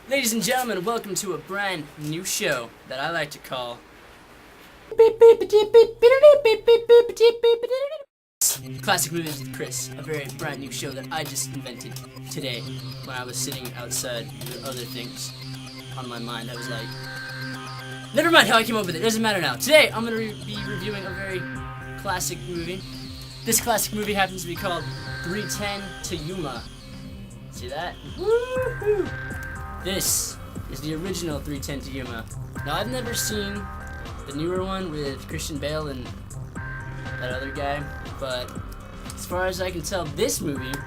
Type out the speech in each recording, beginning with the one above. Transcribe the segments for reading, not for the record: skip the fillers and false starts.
Ladies and gentlemen, welcome to a brand new show that I like to call Classic Movies with Chris, a very brand new show that I just invented today when I was sitting outside with other things on my mind. I was like, never mind how I came up with it, doesn't matter now. Today, I'm going to be reviewing a very classic movie. This classic movie happens to be called 310 to Yuma. See that? Woohoo! This is the original 310 to Yuma. Now, I've never seen the newer one with Christian Bale and that other guy, but as far as I can tell, this movie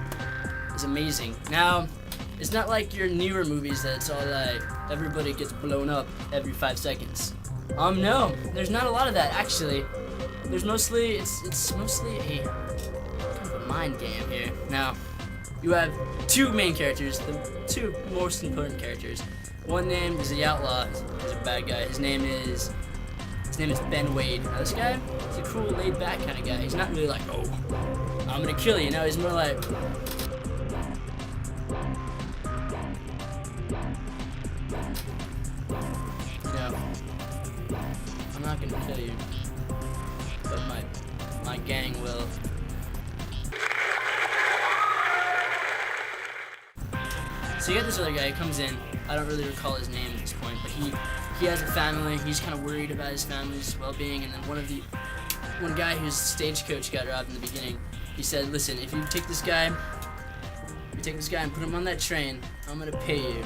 is amazing. Now, it's not like your newer movies that it's all like everybody gets blown up every 5 seconds. No, there's not a lot of that actually. There's mostly it's mostly a kind of a mind game here. Now, you have two main characters, the two most important characters. One name is the outlaw, he's a bad guy. His name is Ben Wade. Now this guy, he's a cool, laid-back kind of guy. He's not really like, oh, I'm gonna kill you. No, he's more like, you know, I'm not gonna kill you, but my gang will. So you got this other guy, he comes in, I don't really recall his name at this point, but he has a family, he's kind of worried about his family's well-being, and then one guy whose stagecoach got robbed in the beginning, he said, listen, if you take this guy and put him on that train, I'm gonna pay you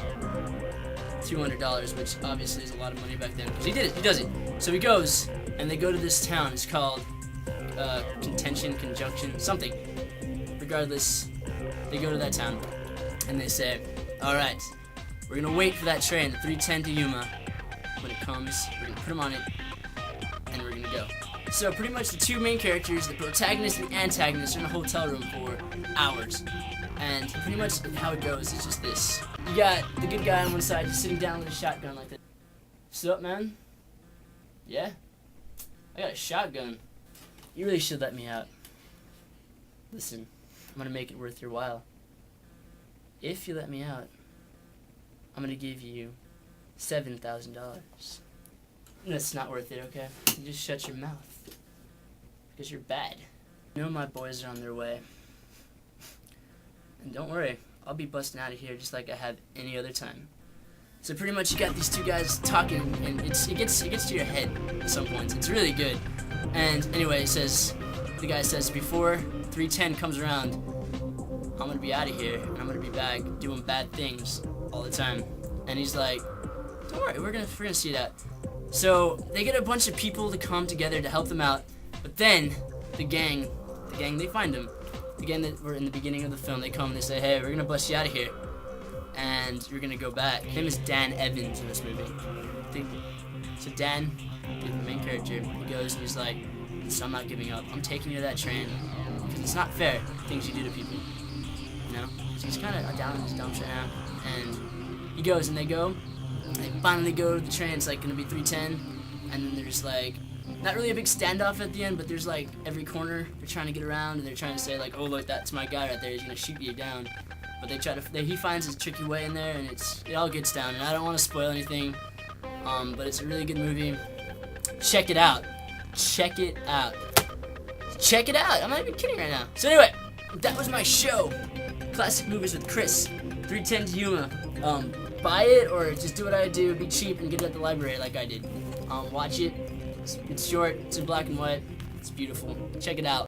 $200, which obviously is a lot of money back then, because he does it. So he goes, and they go to this town, it's called Conjunction, something. Regardless, they go to that town, and they say, alright, we're gonna wait for that train, the 310 to Yuma. When it comes, we're gonna put him on it, and we're gonna go. So pretty much the two main characters, the protagonist and the antagonist, are in a hotel room for hours. And pretty much how it goes is just this. You got the good guy on one side, just sitting down with a shotgun like this. What's up, man? Yeah? I got a shotgun. You really should let me out. Listen, I'm gonna make it worth your while. If you let me out, I'm gonna give you $7,000. That's not worth it, okay? You just shut your mouth. Because you're bad. You know my boys are on their way. And don't worry, I'll be busting out of here just like I have any other time. So pretty much you got these two guys talking, and it gets to your head at some points. It's really good. And anyway, the guy says, before 310 comes around, I'm gonna be out of here, and I'm gonna be back doing bad things all the time. And he's like, don't worry, we're gonna see that. So they get a bunch of people to come together to help them out, but then the gang, they find him. The gang that were in the beginning of the film, they come and they say, hey, we're gonna bust you out of here, and you're gonna go back. His name is Dan Evans in this movie. So Dan, the main character, he goes and he's like, so I'm not giving up. I'm taking you to that train, because it's not fair, things you do to people. You know? So he's kind of down in his dumps right now, and he goes and they go, and they finally go to the train. It's like gonna be 310, and then there's like not really a big standoff at the end, but there's like every corner they're trying to get around, and they're trying to say like, oh look, that's my guy right there, he's gonna shoot you down. But he finds his tricky way in there, and it all gets down. And I don't want to spoil anything, but it's a really good movie. Check it out. Check it out. Check it out. I'm not even kidding right now. So anyway, that was my show. Classic Movies with Chris. 310 to Yuma. Buy it or just do what I do, be cheap and get it at the library like I did. Watch it. It's short, it's in black and white, it's beautiful. Check it out.